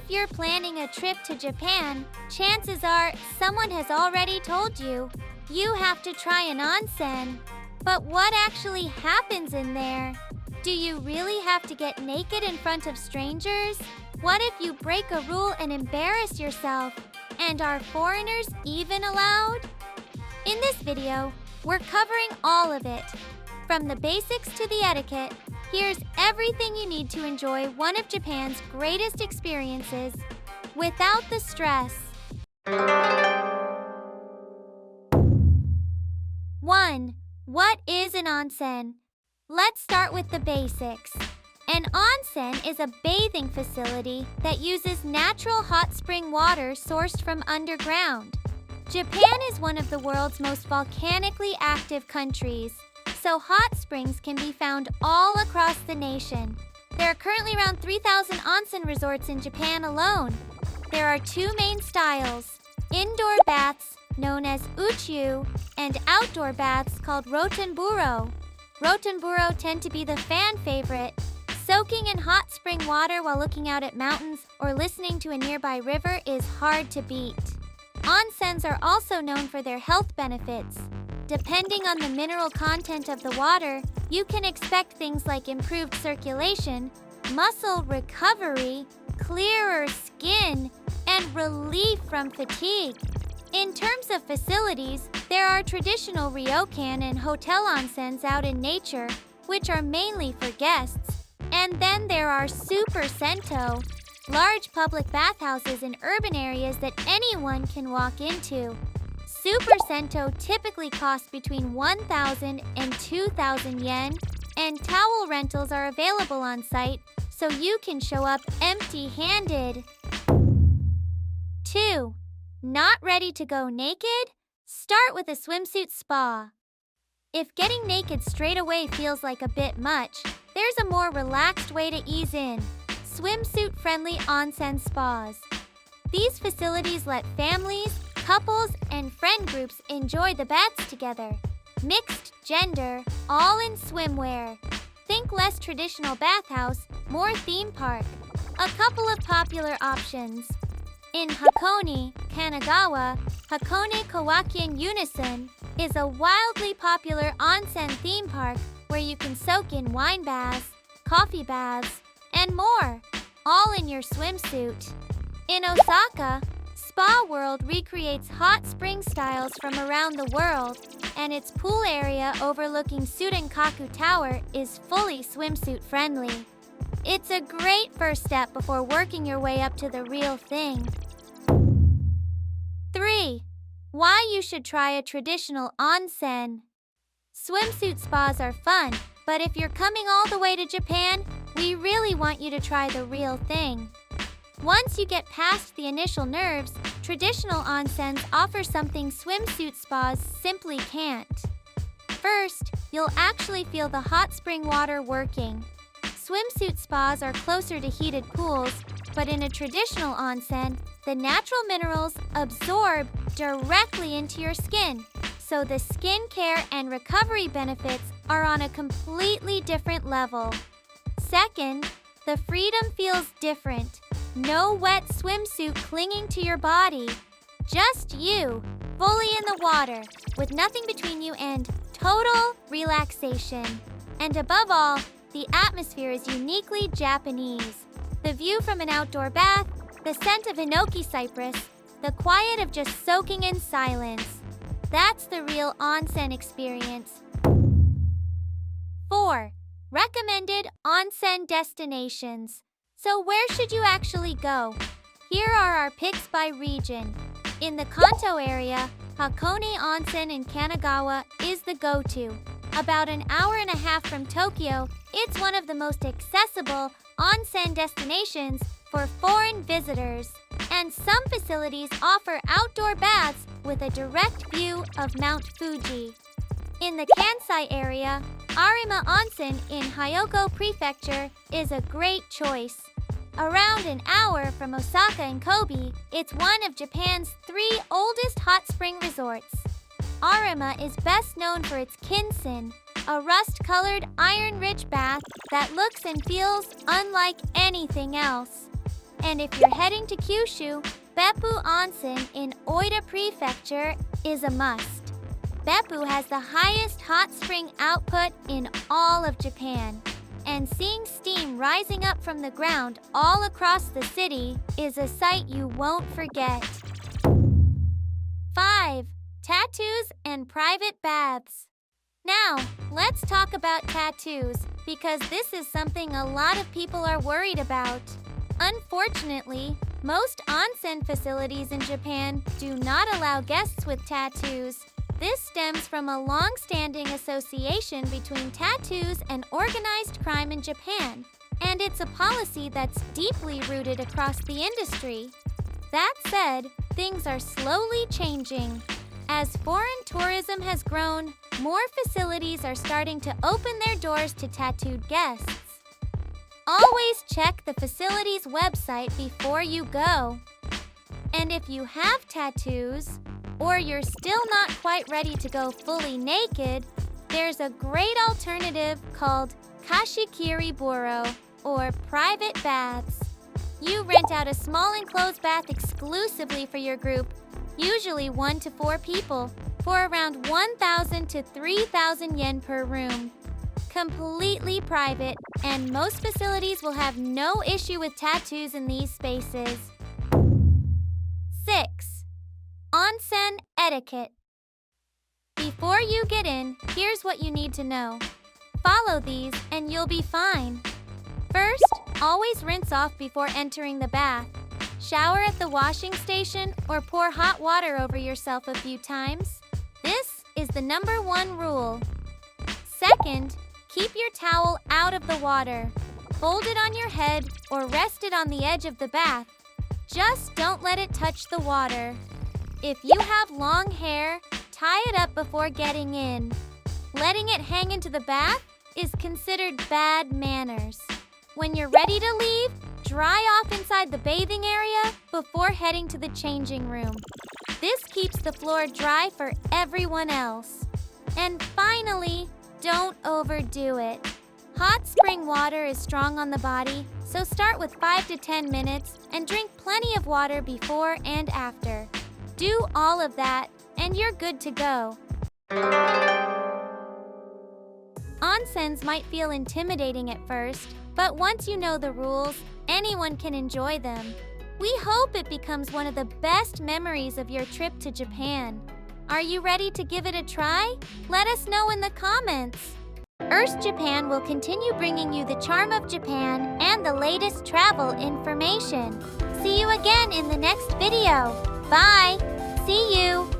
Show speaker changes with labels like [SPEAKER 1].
[SPEAKER 1] If you're planning a trip to Japan, chances are someone has already told you you have to try an onsen. But what actually happens in there? Do you really have to get naked in front of strangers? What if you break a rule and embarrass yourself? And are foreigners even allowed? In this video, we're covering all of it. From the basics to the etiquette, here's everything you need to enjoy one of Japan's greatest experiences without the stress. 1. What is an onsen? Let's start with the basics. An onsen is a bathing facility that uses natural hot spring water sourced from underground. Japan is one of the world's most volcanically active countries, so hot springs can be found all across the nation. There are currently around 3,000 onsen resorts in Japan alone. There are two main styles: indoor baths, known as uchiu, and outdoor baths called rotenburo. Rotenburo tend to be the fan favorite. Soaking in hot spring water while looking out at mountains or listening to a nearby river is hard to beat. Onsens are also known for their health benefits. Depending on the mineral content of the water, you can expect things like improved circulation, muscle recovery, clearer skin, and relief from fatigue. In terms of facilities, there are traditional ryokan and hotel onsens out in nature, which are mainly for guests. And then there are super sento, large public bathhouses in urban areas that anyone can walk into. Super sento typically cost between 1,000 and 2,000 yen, and towel rentals are available on site, so you can show up empty-handed. 2. Not ready to go naked? Start with a swimsuit spa. If getting naked straight away feels like a bit much, there's a more relaxed way to ease in: swimsuit-friendly onsen spas. These facilities let families, couples, and friend groups enjoy the baths together. Mixed gender, all in swimwear. Think less traditional bathhouse, more theme park. A couple of popular options. In Hakone, Kanagawa, Hakone Kawakian Unison is a wildly popular onsen theme park where you can soak in wine baths, coffee baths, and more, all in your swimsuit. In Osaka, Spa World recreates hot spring styles from around the world, and its pool area overlooking Sudenkaku Tower is fully swimsuit-friendly. It's a great first step before working your way up to the real thing. 3. Why you should try a traditional onsen. Swimsuit spas are fun, but if you're coming all the way to Japan, we really want you to try the real thing. Once you get past the initial nerves, traditional onsens offer something swimsuit spas simply can't. First, you'll actually feel the hot spring water working. Swimsuit spas are closer to heated pools, but in a traditional onsen, the natural minerals absorb directly into your skin, so the skincare and recovery benefits are on a completely different level. Second, the freedom feels different. No wet swimsuit clinging to your body. Just you, fully in the water, with nothing between you and total relaxation. And above all, the atmosphere is uniquely Japanese. The view from an outdoor bath, the scent of hinoki cypress, the quiet of just soaking in silence. That's the real onsen experience. 4. Recommended onsen destinations. So where should you actually go? Here are our picks by region. In the Kanto area, Hakone Onsen in Kanagawa is the go-to. About an hour and a half from Tokyo, it's one of the most accessible onsen destinations for foreign visitors. And some facilities offer outdoor baths with a direct view of Mount Fuji. In the Kansai area, Arima Onsen in Hyogo Prefecture is a great choice. Around an hour from Osaka and Kobe, it's one of Japan's 3 oldest hot spring resorts. Arima is best known for its kinsen, a rust-colored, iron-rich bath that looks and feels unlike anything else. And if you're heading to Kyushu, Beppu Onsen in Oita Prefecture is a must. Beppu has the highest hot spring output in all of Japan, and seeing steam rising up from the ground all across the city is a sight you won't forget. 5. Tattoos and private baths. Now, let's talk about tattoos, because this is something a lot of people are worried about. Unfortunately, most onsen facilities in Japan do not allow guests with tattoos. This stems from a long-standing association between tattoos and organized crime in Japan, and it's a policy that's deeply rooted across the industry. That said, things are slowly changing. As foreign tourism has grown, more facilities are starting to open their doors to tattooed guests. Always check the facility's website before you go. And if you have tattoos, or you're still not quite ready to go fully naked, there's a great alternative called kashikiri buro, or private baths. You rent out a small enclosed bath exclusively for your group, usually 1 to 4 people, for around 1,000 to 3,000 yen per room. Completely private, and most facilities will have no issue with tattoos in these spaces. 6. Onsen etiquette. Before you get in, here's what you need to know. Follow these and you'll be fine. First, always rinse off before entering the bath. Shower at the washing station or pour hot water over yourself a few times. This is the #1 rule. Second, keep your towel out of the water. Fold it on your head or rest it on the edge of the bath. Just don't let it touch the water. If you have long hair, tie it up before getting in. Letting it hang into the bath is considered bad manners. When you're ready to leave, dry off inside the bathing area before heading to the changing room. This keeps the floor dry for everyone else. And finally, don't overdo it. Hot spring water is strong on the body, so start with 5 to 10 minutes and drink plenty of water before and after. Do all of that, and you're good to go. Onsens might feel intimidating at first, but once you know the rules, anyone can enjoy them. We hope it becomes one of the best memories of your trip to Japan. Are you ready to give it a try? Let us know in the comments. Earth Japan will continue bringing you the charm of Japan and the latest travel information. See you again in the next video. Bye! See you!